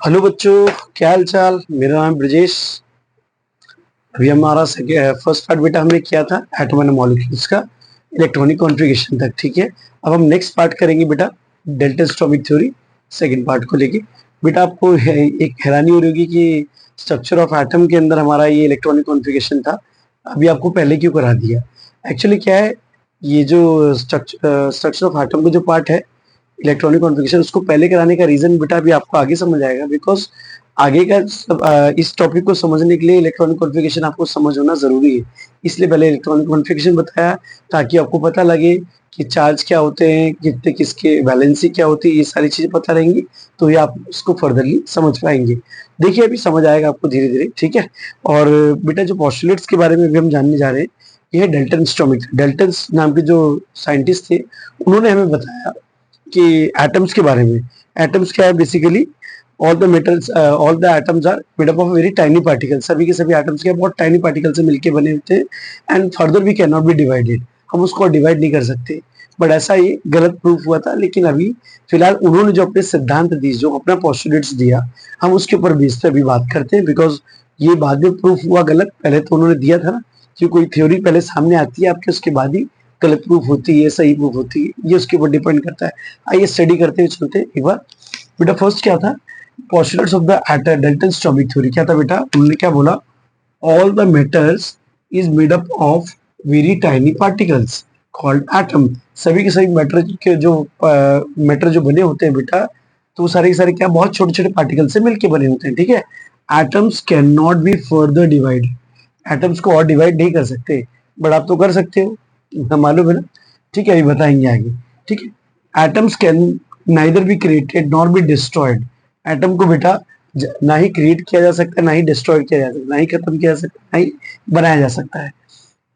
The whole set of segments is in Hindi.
हेलो बच्चों, क्या हाल चाल। मेरा नाम ब्रजेश। अभी हमारा फर्स्ट पार्ट बेटा हमने किया था एटम एंड मॉलिक्यूल्स का, इलेक्ट्रॉनिक कॉन्फ़िगरेशन तक। ठीक है, अब हम नेक्स्ट पार्ट करेंगे बेटा, delta atomic theory second part को लेके। बेटा आपको एक हैरानी हो रही होगी कि स्ट्रक्चर ऑफ एटम के अंदर हमारा ये इलेक्ट्रॉनिक कॉन्फ़िगरेशन था, अभी आपको पहले क्यों करा दिया। एक्चुअली क्या है, ये जो स्ट्रक्चर ऑफ एटम का जो पार्ट है इलेक्ट्रॉनिक कॉन्फ़िगरेशन, उसको पहले कराने का रीजन बेटा अभी आपको आगे समझ आएगा। बिकॉज आगे का इस टॉपिक को समझने के लिए इलेक्ट्रॉनिक कॉन्फ़िगरेशन आपको समझ होना जरूरी है, इसलिए पहले इलेक्ट्रॉनिक कॉन्फ़िगरेशन बताया, ताकि आपको पता लगे कि चार्ज क्या होते हैं, कितने किसके वैलेंसी क्या होती है, ये सारी चीजें पता रहेंगी, तो ये आप इसको फर्दरली समझ पाएंगे। देखिए अभी समझ आएगा आपको धीरे धीरे, ठीक है। और बेटा जो पॉस्टुलेट्स के बारे में भी हम जानने जा रहे हैं, ये है डेल्टन स्टोमिक। डेल्टन नाम के जो साइंटिस्ट थे, उन्होंने हमें बताया कि एटम्स के बारे में। एटम्स क्या है, basically all the metals, all the atoms are made up of very tiny particles. सभी के सभी एटम्स क्या बहुत टाइनी पार्टिकल से मिलके बने होते हैं, and further we can not be divided. हम उसको डिवाइड नहीं कर सकते, बट ऐसा ये गलत प्रूफ हुआ था। लेकिन अभी फिलहाल उन्होंने जो अपने सिद्धांत दी, जो अपना पोस्टुलेट्स दिया, हम उसके ऊपर बेस पे अभी बात करते हैं। बिकॉज ये बाद में प्रूफ हुआ गलत, पहले तो उन्होंने दिया था ना कि कोई थ्योरी पहले सामने आती है आपके, उसके बाद ही गलत प्रूफ होती है, सही प्रूफ होती है, ये उसके ऊपर डिपेंड करता है। आइए स्टडी करते हुए चलते हैं एक बार। बेटा फर्स्ट क्या था, postulates of the atom Dalton atomic theory. क्या था बेटा, उन्होंने क्या बोला, all the metals is made up of very tiny particles called atom. सभी के सभी मैटर के जो मैटर जो बने होते हैं बेटा, तो वो सारे के सारे क्या बहुत छोटे छोटे पार्टिकल से मिलके बने होते हैं, ठीक है। Atoms can not be further divide, atoms को और डिवाइड नहीं कर सकते, बट आप तो कर सकते हो, मालूम है ना। ठीक है, अभी बताएंगे आगे। ठीक है, atoms can neither be created nor be destroyed. Atom को बेटा ना ही क्रिएट किया जा सकता है, ना ही डिस्ट्रॉय किया जा सकता है, ना ही खत्म किया जा सकता है, ना ही बनाया जा सकता है।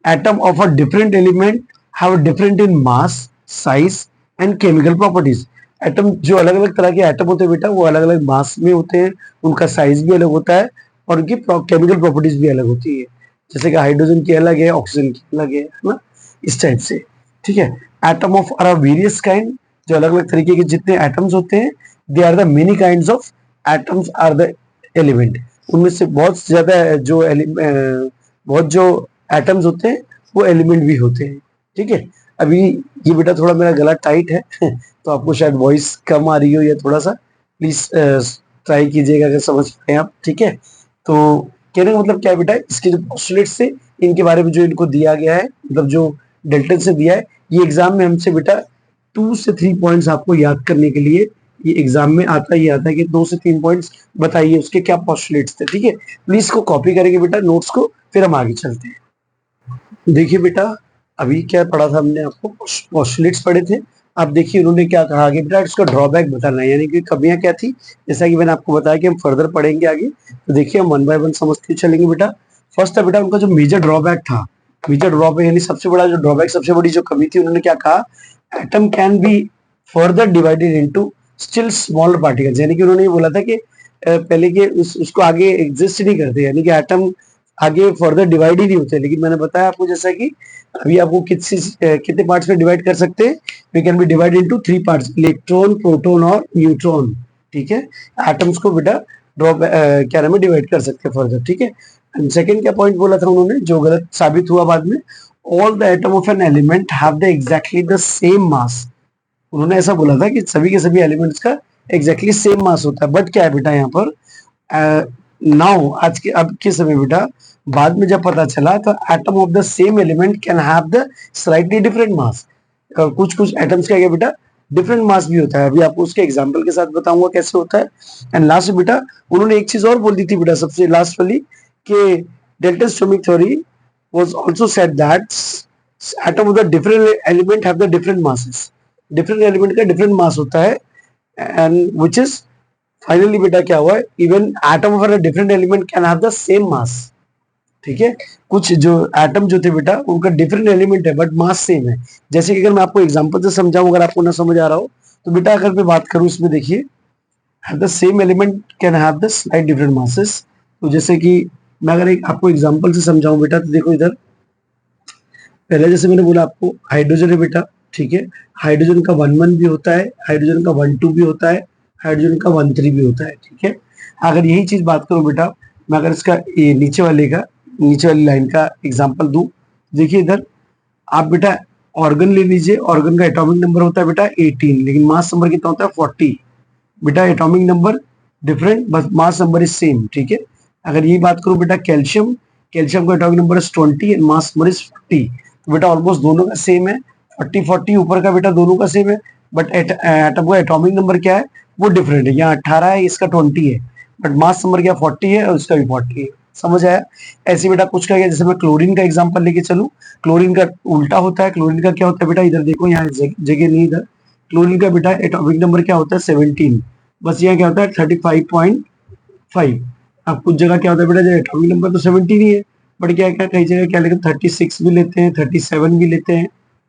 Atom of a different element have different in mass, size and chemical properties. Atom जो अलग अलग तरह के एटम होते हैं बेटा, वो अलग अलग मास में होते हैं, उनका साइज भी अलग होता है, और उनकी केमिकल प्रॉपर्टीज भी अलग होती है। जैसे कि हाइड्रोजन की अलग है, ऑक्सीजन की अलग है ना, इस टाइप से। ठीक है, atom of are various kind, जो अलग अलग तरीके के जितने एटम्स होते हैं, they are the many kinds of atoms are the element. उनमें से बहुत ज्यादा जो बहुत जो एटम्स होते हैं वो एलिमेंट भी होते हैं। ठीक है, अभी ये बेटा थोड़ा मेरा गला टाइट है तो आपको शायद वॉइस कम आ रही हो, या थोड़ा सा प्लीज ट्राई कीजिएगा अगर समझ पाए आप। ठीक है, तो कहने का मतलब क्या है बेटा, इसके जो पोस्टुलेट्स थे, इनके बारे में जो इनको दिया गया है, मतलब जो डेल्टन से दिया है, ये एग्जाम में हमसे बेटा 2 से 3 पॉइंट्स आपको याद करने के लिए, ये एग्जाम में आता ही आता है कि 2 से 3 पॉइंट्स बताइए उसके क्या पोस्टुलेट्स थे। ठीक है, प्लीज इसको कॉपी करेंगे बेटा नोट्स को, फिर हम आगे चलते हैं। देखिए बेटा, अभी क्या पढ़ा था हमने, आपको पोस्टुलेट्स पढ़े थे। अब देखिए उन्होंने क्या कहा आगे बेटा, इसका ड्रॉबैक बताना है, यानी कि कमियां क्या थी। जैसा कि मैंने आपको बताया कि हम फर्दर पढ़ेंगे आगे, तो देखिए हम वन बाय वन समझते चलेंगे बेटा। फर्स्ट था बेटा उनका जो मेजर ड्रॉबैक था, मेजर ड्रॉबैक यानी सबसे बड़ा जो ड्रॉबैक, सबसे बड़ी जो कमी थी, उन्होंने क्या कहा, atom can be further divided into still smaller particles. यानी कि उन्होंने ये बोला था कि पहले के उसको आगे एग्जिस्ट नहीं करते, यानी कि एटम आगे फर्दर डिवाइड ही नहीं होते। लेकिन मैंने बताया आपको, जैसा कि अभी आपको कितने पार्ट्स में डिवाइड कर सकते हैं, we can be divide into 3 parts, electron, proton और न्यूट्रॉन। ठीक है, एटम्स को बेटा ड्रॉप क्या नाम है, डिवाइड कर सकते हैं फर्दर। ठीक है, सेकंड क्या पॉइंट बोला था उन्होंने, जो गलत साबित हुआ बाद में, all the atom of an element have the exactly the same mass. उन्होंने ऐसा बोला था कि सभी के सभी एलिमेंट्स का एग्जैक्टली सेम मास होता है, बट क्या है बेटा यहाँ पर, नाउ आज के अब के समय बेटा, बाद में जब पता चला तो atom of the same element can have the slightly different mass. कुछ कुछ एटम्स का क्या बेटा डिफरेंट मास भी होता है, अभी आपको उसके एग्जांपल के साथ बताऊंगा कैसे होता है। एंड लास्ट बेटा उन्होंने एक चीज और बोल दी थी बेटा, सबसे लास्ट वाली, कि delta stomach theory was also said that atom of the different element have the different masses. Different element का डिफरेंट मास होता है, एंड विच इज फाइनली बेटा क्या हुआ, even atom of a different element can have the same mass. ठीक है, कुछ जो एटम जो थे बेटा उनका डिफरेंट एलिमेंट है, बट मास सेम है। जैसे कि अगर मैं आपको एग्जांपल से समझाऊं, अगर आपको ना समझ आ रहा हो, तो बेटा अगर मैं बात करूं इसमें, देखिए the same element can have the slight different masses. तो जैसे कि मैं अगर आपको एग्जांपल से समझाऊं बेटा, तो देखो इधर, पहले जैसे मैंने बोला आपको, हाइड्रोजन है बेटा। ठीक है, हाइड्रोजन का 1 1 भी होता है, हाइड्रोजन का 1 2 भी होता है, हाइड्रोजन का 1,3 भी होता है, ठीक है। अगर यही चीज बात करूं बेटा, मैं अगर इसका ये नीचे वाली लाइन का एग्जांपल दूं, देखिए इधर आप बेटा ऑर्गन ले लीजिए, ऑर्गन का एटॉमिक नंबर होता है बेटा 18, लेकिन मास नंबर कितना होता है 40। बेटा एटॉमिक नंबर डिफरेंट, बस मास नंबर इज सेम, ठीक है। अगर यही बात करूं बेटा कैल्शियम, कैल्शियम का atomic number is 20 and mass number is 40, तो बेटा ऑलमोस्ट दोनों का सेम है, 40 ऊपर का बेटा दोनों का सेम है, बट एटम का एटॉमिक नंबर क्या है वो डिफरेंट है, यहाँ 18 है, इसका 20 है, बट मास नंबर क्या 40 है और इसका भी 40 है। समझ आया? ऐसे बेटा कुछ का, जैसे मैं क्लोरीन का एग्जांपल लेके चलूं, क्लोरीन का उल्टा होता है। क्लोरीन का क्या होता है बेटा, इधर देखो, यहाँ जगह नहीं, इधर क्लोरीन का बेटा एटॉमिक नंबर क्या होता है 17, बस यहाँ क्या होता है 35.5। अब कुछ जगह क्या होता है बेटा, जो एटॉमिक नंबर तो 17 ही है, बट क्या क्या कई जगह क्या लेते हैं 36 भी लेते हैं, 37 भी लेते हैं,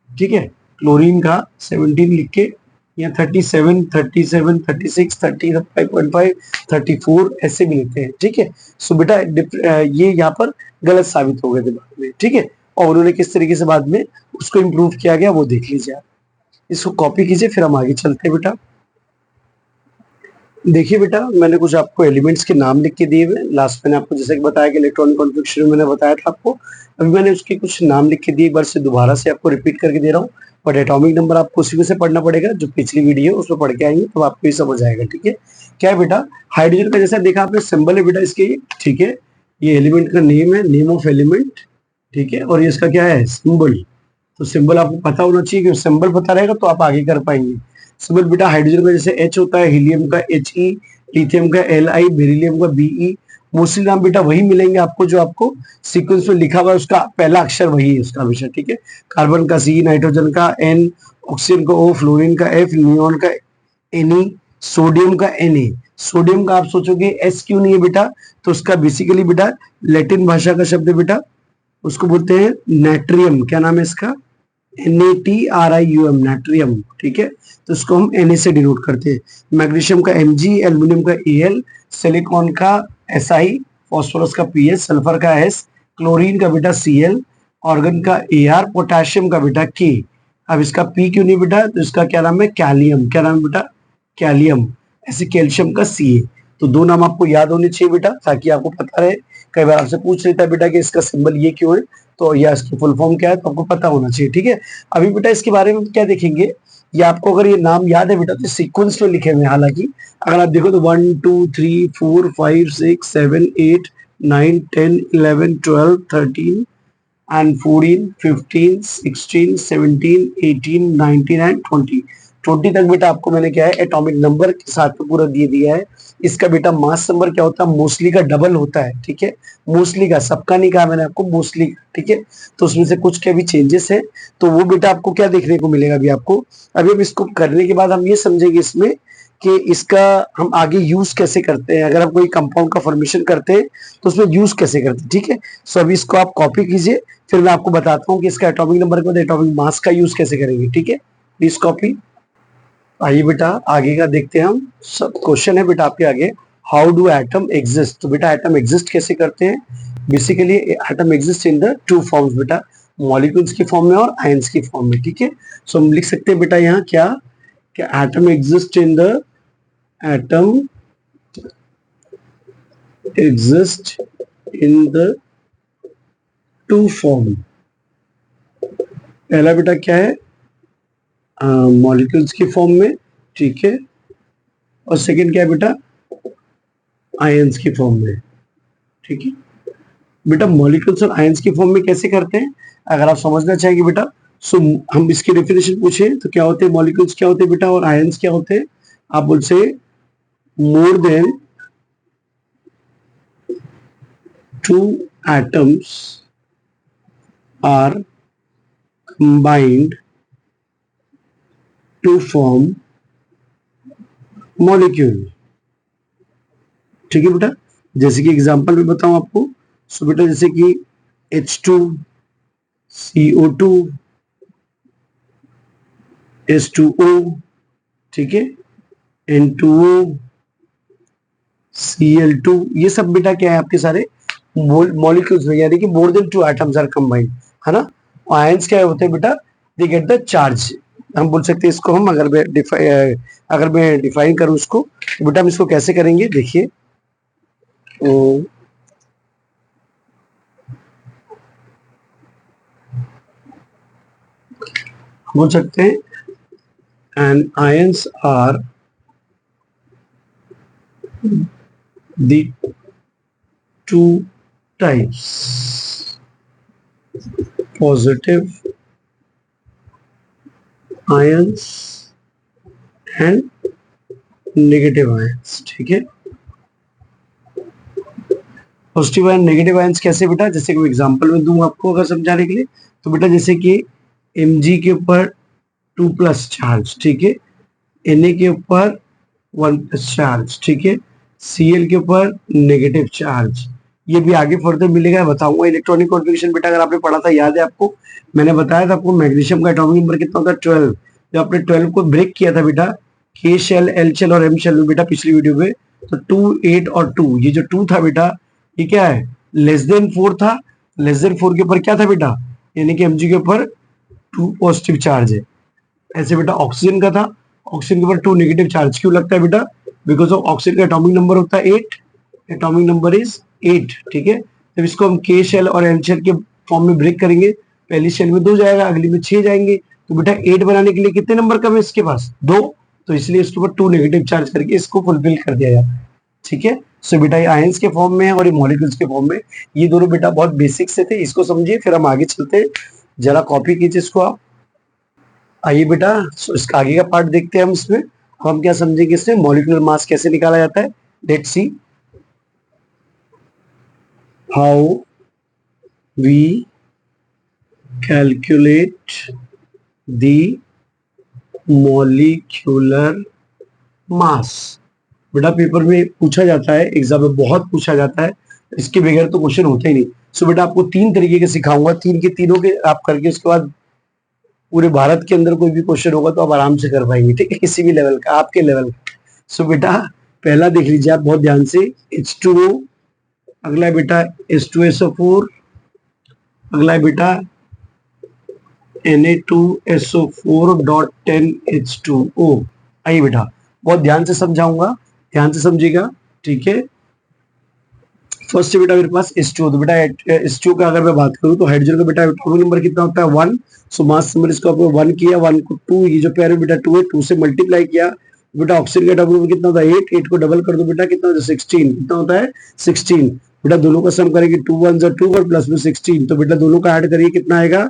ठीक है। क्लोरीन का 17 लिख के या 37, 37, 36, 35.5, 34 ऐसे भी लेते हैं, ठीक है। सो बेटा ये यहाँ पर गलत साबित हो गए थे बाद में, ठीक है। और उन्होंने किस तरीके से बाद में उसको इम्प्रूव किया गया वो देख लीजिए आप। इसको कॉपी कीजिए, फिर हम आगे चलते हैं बेटा। देखिए बेटा, मैंने कुछ आपको एलिमेंट्स के नाम लिख के दिए हुए, लास्ट मैंने आपको जैसे कि बताया कि इलेक्ट्रॉनिक कॉन्फ़िगरेशन में मैंने बताया था आपको, अभी मैंने उसके कुछ नाम लिख के दिए, एक बार से दोबारा से आपको रिपीट करके दे रहा हूँ, बट एटॉमिक नंबर आपको उसी में से पढ़ना पड़ेगा, जो पिछली वीडियो है उसमें पढ़ के आएंगे तो आपको ये समझ आएगा, ठीक है। क्या है बेटा, हाइड्रोजन का जैसा देखा आपने सिंबल है बेटा इसके, ठीक है, ये एलिमेंट का नेम है, नेम ऑफ एलिमेंट, ठीक है, और ये इसका क्या है सिंबल। तो सिंबल आपको पता होना चाहिए, कि सिंबल पता रहेगा तो आप आगे कर पाएंगे। सिंबल बेटा हाइड्रोजन का जैसे H होता है, हीलियम का He, लिथियम का Li, बेरिलियम का Be, मोस्टली नाम बेटा वही मिलेंगे आपको जो आपको सीक्वेंस में लिखा हुआ है, उसका पहला अक्षर वही है उसका हमेशा, ठीक है। कार्बन का C, नाइट्रोजन का N, ऑक्सीजन का O, फ्लोरीन का F, नियोन का Ne, सोडियम का Na। सोडियम का आप सोचोगे S क्यों नहीं है बेटा, तो उसका बेसिकली बेटा लैटिन भाषा का शब्द है बेटा, उसको बोलते हैं नाट्रियम। क्या नाम है इसका, NaTrium, नाट्रियम, ठीक है। तो इसको हम Na से डिनोट करते हैं। मैग्नीशियम का Mg, एल्यूमिनियम का Al, सिलिकॉन का Si, फॉस्फोरस का Ph, सल्फर का S, क्लोरीन का बेटा Cl, ऑर्गन का Ar, पोटेशियम का बेटा K। अब इसका P क्यों नहीं बेटा, तो इसका क्या नाम है कैलियम। क्या नाम है बेटा, कैलियम। ऐसे कैल्शियम का Ca। तो दो नाम आपको याद होने चाहिए बेटा, ताकि आपको पता रहे। कई बार आपसे पूछ लेता है बेटा कि इसका सिंबल ये क्यों है, तो या इसकी फुल फॉर्म क्या है, तो आपको पता होना चाहिए, ठीक है। अभी बेटा इसके बारे में क्या देखेंगे, ये आपको अगर ये नाम याद है बेटा तो सीक्वेंस में लिखे हुए, हालांकि अगर आप देखो तो 1 2 3 4 5 6 7 8 9 10 11 12 13 and 14 15 16 17 18 19 एंड 20 तक बेटा आपको मैंने क्या है एटॉमिक नंबर के साथ में पूरा दे दिया है। इसका बेटा मास नंबर क्या होता है, मोस्टली का डबल होता है, ठीक है। मोस्टली का, सबका नहीं कहा मैंने आपको, मोस्टली, ठीक है। तो उसमें से कुछ के भी चेंजेस है, तो वो बेटा आपको क्या देखने को मिलेगा अभी आपको। अभी अब इसको करने के बाद हम ये समझेंगे इसमें कि इसका हम आगे यूज कैसे करते हैं। अगर आप कोई कंपाउंड का फॉर्मेशन करते हैं तो उसमें यूज कैसे करते हैं, ठीक है। सो अभी इसको आप कॉपी कीजिए, फिर मैं आपको बताता हूँ कि इसका एटॉमिक नंबर के बाद एटॉमिक मास का यूज कैसे करेंगे, ठीक है। Please copy. आइए बेटा आगे का देखते हैं हम। सब क्वेश्चन है बेटा आपके आगे, हाउ डू एटम एग्जिस्ट। तो बेटा एटम एग्जिस्ट कैसे करते हैं, basically atom exist in the two forms बेटा, मॉलिक्यूल्स की फॉर्म में और आयंस की फॉर्म में, ठीक है। सो हम लिख सकते हैं बेटा यहाँ क्या, कि atom exist in the atom exist in the two form. पहला बेटा क्या है, मॉलिक्यूल्स की फॉर्म में, ठीक है, और सेकंड क्या है बेटा, आयंस की फॉर्म में, ठीक है। बेटा मॉलिक्यूल्स और आयंस की फॉर्म में कैसे करते हैं, अगर आप समझना चाहेंगे बेटा, सो हम इसकी डेफिनेशन पूछे तो क्या होते हैं, मॉलिक्यूल्स क्या होते हैं बेटा और आयंस क्या होते हैं। आप बोल से मोर than 2 atoms are combined to form molecule, ठीक है बेटा। जैसे कि एग्जांपल में बताऊं आपको, सो बेटा जैसे कि H2, CO2, H2O, ठीक है, N2O, Cl2, ये सब बेटा क्या है आपके सारे मॉलिक्यूल्स में, यानी कि more than 2 atoms are combined, है ना। आयंस क्या होते हैं बेटा, दे गेट द चार्ज, हम बोल सकते हैं इसको हम अगर मैं डिफाइन करूं इसको, तो बेटा हम इसको कैसे करेंगे, देखिए बोल सकते हैं and ions are the two types, positive ions and negative ions। ठीक है, पॉजिटिव आयन नेगेटिव आयंस कैसे बेटा, जैसे कोई एग्जांपल में दूं आपको अगर समझाने के लिए, तो बेटा जैसे कि Mg के ऊपर 2+ चार्ज, ठीक है, Na के ऊपर 1+ चार्ज, ठीक है, Cl के ऊपर नेगेटिव चार्ज। ये भी आगे फर्दर मिलेगा, बताऊंगा। इलेक्ट्रॉनिक कॉन्फ़िगरेशन बेटा अगर आपने पढ़ा था, याद है आपको, मैंने बताया था आपको मैग्नीशियम का एटॉमिक नंबर कितना होता है, 12। जब आपने 12 को ब्रेक किया था बेटा K शेल, L शेल और M शेल में बेटा पिछली वीडियो में, तो 2, 8 और 2, ये जो 2 था बेटा, ये क्या है, लेस देन 4 था। लेस देन 4 के ऊपर क्या था बेटा, यानी कि Mg के ऊपर 2 पॉजिटिव चार्ज है। ऐसे बेटा ऑक्सीजन का था, ऑक्सीजन के ऊपर 2 नेगेटिव चार्ज। क्यों लगता है बेटा, बिकॉज ऑफ ऑक्सीजन का एटॉमिक नंबर होता है 8, एटॉमिक नंबर इज 8, ठीक है। जब इसको हम K शेल और L शेल के फॉर्म में ब्रेक करेंगे, पहली शेल में 2 जाएगा, अगली में 6 जाएंगे, तो बेटा 8 बनाने के लिए कितने नंबर कम है इसके पास, 2, तो इसलिए इसके ऊपर 2 नेगेटिव चार्ज करके इसको फुलफिल कर दिया जाता है, ठीक है। सो बेटा ये आयंस के फॉर्म में है और ये मॉलिक्यूल्स के फॉर्म में, ये दोनों बेटा बहुत बेसिक से थे, इसको समझिए फिर हम आगे चलते हैं। जरा कॉपी कीजिए इसको आप। आइए बेटा, इसका आगे का पार्ट देखते हैं हम। इसमें हम क्या समझेंगे, इसमें मॉलिक्यूलर मास कैसे निकाला जाता है। Let's see how we calculate the molecular mass. बेटा पेपर में पूछा जाता है, एग्जाम में बहुत पूछा जाता है, इसके बगैर तो क्वेश्चन होता ही नहीं। सो बेटा आपको 3 तरीके के सिखाऊंगा, 3 के तीनों के आप करके उसके बाद पूरे भारत के अंदर कोई भी क्वेश्चन होगा तो आप आराम से कर पाएंगे, ठीक है, किसी भी लेवल का, आपके लेवल का। सो बेटा पहला देख लीजिए आप बहुत ध्यान से, H2O, अगला है बेटा H2SO4, अगला है बेटा Na2SO4.10H2O। आइए बेटा बहुत ध्यान से समझाऊंगा, ध्यान से समझिएगा, ठीक है। फर्स्ट बेटा मेरे पास H2O, तो बेटा H2O का अगर मैं बात करूं तो हाइड्रोजन का बेटा एटॉमिक नंबर कितना होता है, 1। सो मास नंबर इसको आपने 1 किया, 1 को 2, ये जो पेयर में बेटा 2 है, 2 से मल्टीप्लाई किया, बेटा ऑक्सीजन का एटॉमिक नंबर कितना होता है, 8, 8 को डबल कर दो बेटा कितना होता है, 16, कितना होता है 16। बेटा दोनों का सम करेंगे, 2 1 2 और प्लस में 16, तो बेटा दोनों का ऐड करिए कितना आएगा,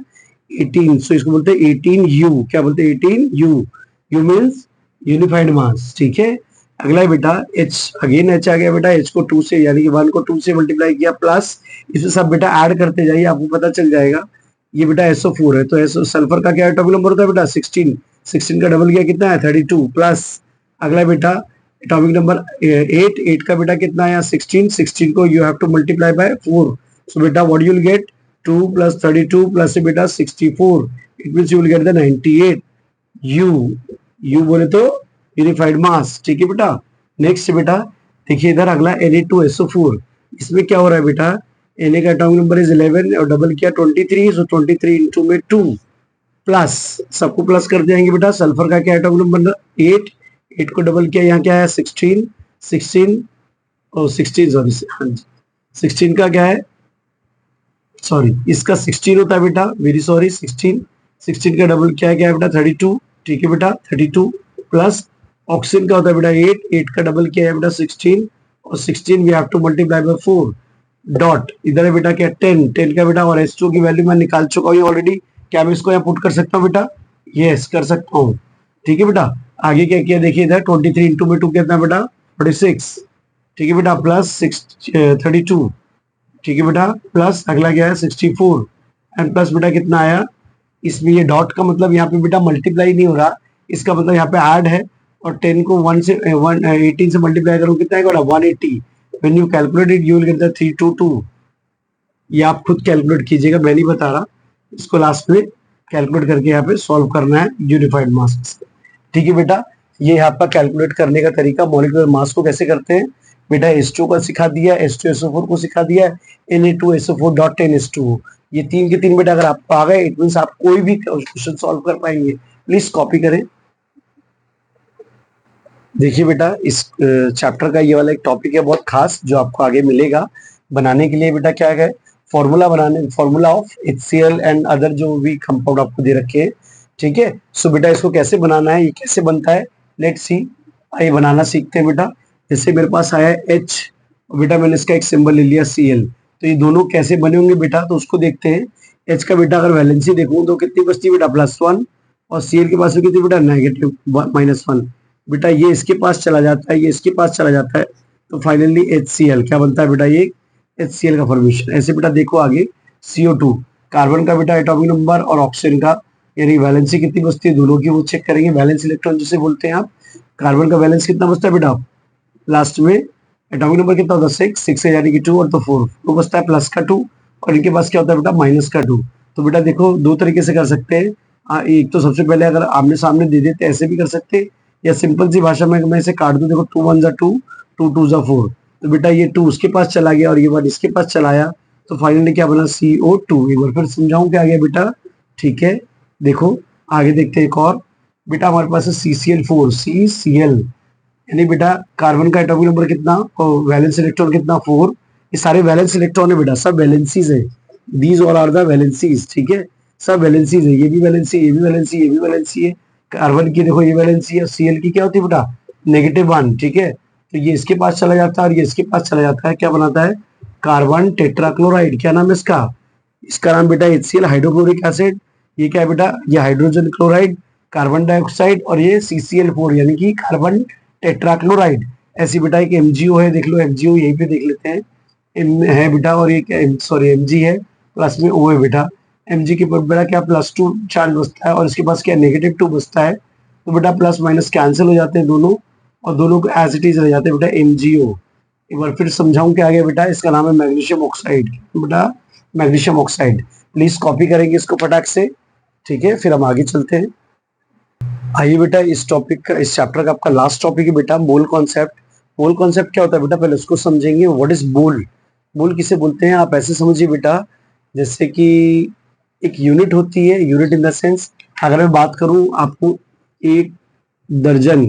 18। सो इसको बोलते हैं 18U, क्या बोलते हैं 18U, U मींस यूनिफाइड मास, ठीक है। अगला है बेटा H, अगेन H आ गया बेटा, H को 2 से यानी कि 1 को 2 से मल्टीप्लाई किया, प्लस इसमें सब बेटा ऐड करते जाइए, आपको पता चल जाएगा। ये बेटा SO4 है, तो SO सल्फर का क्या एटॉमिक नंबर होता है बेटा 16, 16 का डबल किया कितना है 32, प्लस अगला बेटा एटॉमिक नंबर 8, 8 का बेटा कितना आया 16, 16 को you have to multiply by 4। सो बेटा what you will get 2 + 32 plus बेटा 64, it means you will get the 98 U बोले तो यूनिफाइड मास, ठीक है बेटा। नेक्स्ट बेटा देखिए इधर अगला Na2SO4, इसमें क्या हो रहा है बेटा, Na का एटॉमिक नंबर इज 11 और डबल किया 23, सो 23 इंटू में 2, प्लस सबको प्लस कर देंगे बेटा। सल्फर का क्या एटॉमिक नंबर 8, 8 को डबल किया, यहाँ क्या है 16, 16 और 16 सॉरी, हाँ जी 16 का क्या है, सॉरी इसका 16 होता है बेटा, वेरी सॉरी 16, 16 का डबल क्या है बेटा 32, ठीक है बेटा 32, प्लस ऑक्सीजन का होता है बेटा 8, 8 का डबल किया है बेटा 16 और 16 we have to multiply by 4 dot, इधर है बेटा क्या 10, 10 का बेटा, और H2 की वैल्यू मैं निकाल चुका हूँ ऑलरेडी, क्या मैं इसको यहाँ पुट कर सकता हूँ बेटा, यस कर सकता हूँ, ठीक है बेटा। आगे क्या किया देखिए इधर 23 इंटू में 2 कितना बेटा 46, ठीक है बेटा, प्लस 32, ठीक है बेटा, प्लस अगला क्या है 64 एंड प्लस बेटा कितना आया, इसमें ये डॉट का मतलब यहाँ पे बेटा मल्टीप्लाई नहीं हो रहा, इसका मतलब यहाँ पे ऐड है, और 10 को 18 से मल्टीप्लाई करो कितना आएगा 180, when you calculate it you will get the 322। ये आप खुद कैलकुलेट कीजिएगा, मैं नहीं बता रहा, इसको लास्ट में कैलकुलेट करके यहाँ पे सॉल्व करना है यूनिफाइड मास, ठीक है बेटा। ये आपका कैलकुलेट करने का तरीका, मॉलिक्यूलर मास को कैसे करते हैं बेटा, H2 का सिखा दिया, H2SO4 को सिखा दिया, Na2SO4.10H2O, ये 3 के 3 बेटा अगर आपको आ गए, इट मींस आप कोई भी क्वेश्चन सॉल्व कर पाएंगे, प्लीज कॉपी करें। देखिए बेटा, इस चैप्टर का ये वाला एक टॉपिक है बहुत खास, जो आपको आगे मिलेगा बनाने के लिए। बेटा क्या है, formula of HCl and other जो भी कंपाउंड आपको दे रखे हैं, ठीक है। सो बेटा इसको कैसे बनाना है, ये कैसे बनता है, लेट्स सी। आइए बनाना सीखते हैं बेटा। जैसे मेरे पास आया है H, बेटा मैंने इसका एक सिंबल ले लिया Cl, तो ये दोनों कैसे बने होंगे बेटा, तो उसको देखते हैं। H का बेटा अगर वैलेंसी देखूं तो कितनी बचती है बेटा, +1, और Cl के पास में कितनी बेटा, -1। बेटा ये इसके पास चला जाता है, ये इसके पास चला जाता है, तो फाइनली HCl क्या बनता है बेटा, ये HCl का फॉर्मेशन। ऐसे बेटा देखो आगे, CO2 कार्बन का बेटा एटॉमिक नंबर और ऑक्सीजन का यानी वैलेंसी कितनी बचती है दोनों की, वो चेक करेंगे। वैलेंस इलेक्ट्रॉन जिसे बोलते हैं आप, कार्बन का वैलेंस कितना बचता है बेटा, लास्ट में एटॉमिक नंबर कितना होता है, 6 है यानी कि 2 और तो 4, तो बचता है प्लस का 2, और इनके पास क्या होता है बेटा, माइनस का 2। तो बेटा देखो दो तरीके से कर सकते हैं। एक तो सबसे पहले अगर आमने सामने दे देते ऐसे भी कर सकते हैं, या सिंपल सी भाषा में मैं इसे काट दूं, देखो 2 1 जा 2, 2 2 जा 4, तो बेटा ये 2 उसके पास चला गया और ये 1 इसके पास चला आया, तो फाइनली क्या बना, CO2। एक बार फिर समझाऊं क्या आ गया बेटा, ठीक है। देखो आगे देखते हैं एक और, बेटा हमारे पास है CCl4, CCl यानी बेटा कार्बन का एटॉमिक नंबर कितना और वैलेंस इलेक्ट्रॉन कितना, 4। ये सारे वैलेंस इलेक्ट्रॉन है बेटा, सब वैलेंसीज है, these all are the valencies, ठीक है, सब वैलेंसीज है। ये भी वैलेंसी, ये भी वैलेंसी, ये भी वैलेंसी है। कार्बन की देखो ये वैलेंसी है, Cl की क्या होती है बेटा, -1, ठीक है। तो ये इसके पास चला जाता है और ये इसके पास चला जाता है, क्या बनाता है, कार्बन टेट्राक्लोराइड। क्या नाम है इसका, इसका नाम बेटा HCl हाइड्रोक्लोरिक एसिड। ये क्या है बेटा, ये हाइड्रोजन क्लोराइड, कार्बन डाइऑक्साइड, और ये CCl4 यानी कि कार्बन टेट्राक्लोराइड। ऐसी बेटा एक MgO है, देख लो MgO यहीं पे देख लेते हैं, M है बेटा, और ये सॉरी Mg है, प्लस में O है बेटा। Mg के बेटा क्या +2 चार्ज बचता है और इसके पास क्या -2 बचता है, तो बेटा प्लस माइनस कैंसिल हो जाते हैं दोनों, और दोनों को एज इट इज रह जाते हैं बेटा MgO। एक बार फिर समझाऊं क्या आ गया बेटा, इसका नाम है मैग्नीशियम ऑक्साइड, बेटा मैग्नीशियम ऑक्साइड। प्लीज कॉपी करेंगे इसको फटाक से, ठीक है, फिर हम आगे चलते हैं। आइए बेटा, इस टॉपिक का, इस चैप्टर का आपका लास्ट टॉपिक है बेटा मोल कॉन्सेप्ट। मोल कॉन्सेप्ट क्या होता है बेटा, पहले उसको समझेंगे। व्हाट इज मोल, मोल किसे बोलते हैं, आप ऐसे समझिए बेटा, जैसे कि एक यूनिट होती है, यूनिट इन द सेंस, अगर मैं बात करूं आपको 1 दर्जन,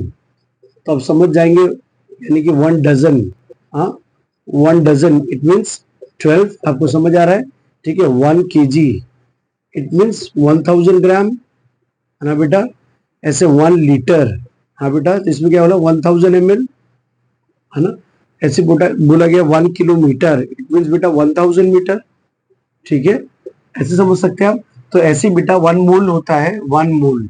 तो आप समझ जाएंगे, यानी कि 1 डजन, हाँ 1 डजन इट मीन्स 12, आपको समझ आ रहा है, ठीक है। 1 kg इट मीन्स 1000 ग्राम, है ना बेटा। ऐसे 1 लीटर, हाँ बेटा, तो इसमें क्या बोला 1000 ml, है ना। ऐसे बोला गया 1 किलोमीटर इट मीन्स बेटा 1000 मीटर, ठीक है, ऐसे समझ सकते हैं आप। तो ऐसे बेटा 1 मोल होता है, 1 mole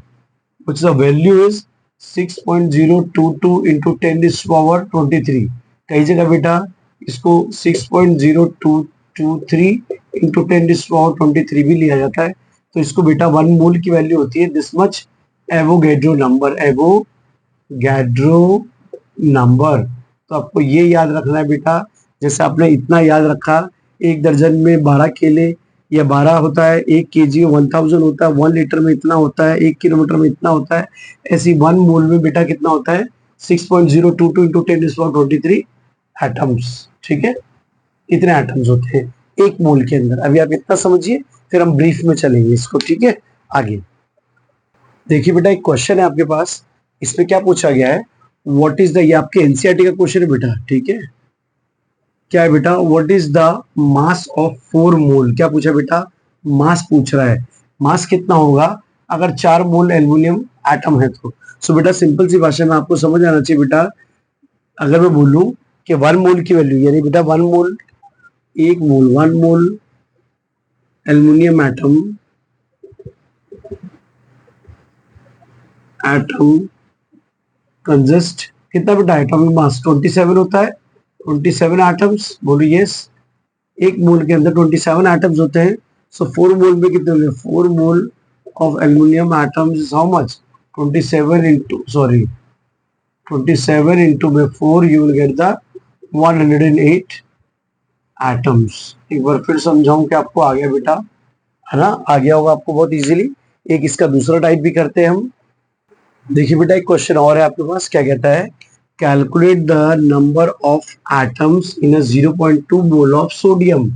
which the value is 6.022 into 10⁻23। कई जगह बेटा इसको 6.0223 into 10⁻23 भी लिया जाता है। तो इसको बेटा 1 मोल की वैल्यू होती है this much Avogadro number, Avogadro number. तो आपको ये याद रखना है बेटा, जैसे आपने इतना याद रखा, 1 दर्जन में 12 केले या 12 होता है, 1 kg 1000 होता है, 1 लीटर में इतना होता है, 1 किलोमीटर में इतना होता है। ऐसी 1 मोल में बेटा कितना होता है, 6.022 into 10⁻23 एटम्स, ठीक है, इतने एटम्स होते हैं 1 मोल के अंदर। अभी आप इतना समझिए, फिर हम ब्रीफ में चलेंगे इसको, ठीक है। आगे देखिए बेटा, एक क्वेश्चन है आपके पास, इसमें क्या पूछा गया है, व्हाट इज द, ये आपके एनसीईआरटी का क्वेश्चन है बेटा, ठीक है। क्या है बेटा, what is the mass of 4 मोल, क्या पूछा बेटा, मास पूछ रहा है, मास कितना होगा अगर 4 मोल एल्युमिनियम एटम है तो। सो बेटा सिंपल सी भाषा में आपको समझ आना चाहिए बेटा, अगर मैं बोलूं कि 1 मोल की वैल्यू, यानी बेटा 1 मोल, 1 मोल, 1 मोल एल्युमिनियम एटम कंसिस्ट कितना बेटा, एटॉमिक मास 27 होता है, 27 एटम्स, बोलो यस। 1 मोल के अंदर 27 एटम्स होते हैं। सो 4 मोल में कितने होंगे, 4 mole of aluminium atoms is how much, 27 into में 4 you will get the 108 atoms. एक बार फिर समझाऊं कि आपको आ गया बेटा, है ना, आ गया होगा आपको बहुत इजीली। एक इसका दूसरा टाइप भी करते हैं हम। देखिए बेटा, एक क्वेश्चन और है आपके पास, क्या कहता है, calculate the number of atoms in a 0.2 mole of sodium,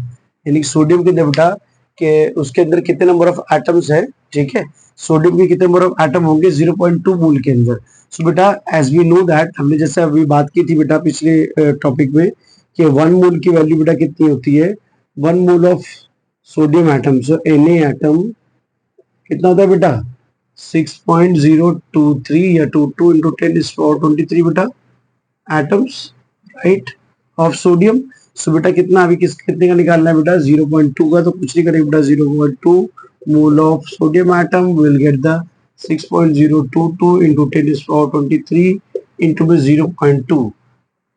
यानी सोडियम के अंदर बेटा कि उसके अंदर कितने नंबर ऑफ एटम्स है, ठीक है। सोडियम के कितने नंबर ऑफ एटम होंगे 0.2 मोल के अंदर। सो बेटा एज वी नो दैट, हमने जैसे अभी बात की थी बेटा पिछले टॉपिक में कि 1 मोल की वैल्यू बेटा कितनी होती है, 1 mole of sodium atom, so Na atom कितना होता है बेटा 6.023 या 22 into 10 is power 23 बेटा एटम्स, राइट, ऑफ सोडियम। सो बेटा कितना अभी कितने का निकालना है बेटा 0.2 का, तो कुछ नहीं करेंगे बेटा 0.2 mole of sodium atom will get the 6.022 into 10 is power 23 into में 0.2।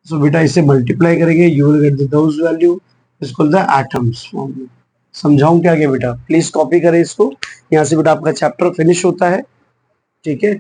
सो बेटा इसे मल्टीप्लाई करेंगे, you will get those value is called the atoms formula. समझाऊं क्या आगे बेटा, प्लीज कॉपी करें इसको। यहाँ से बेटा आपका चैप्टर फिनिश होता है, ठीक है।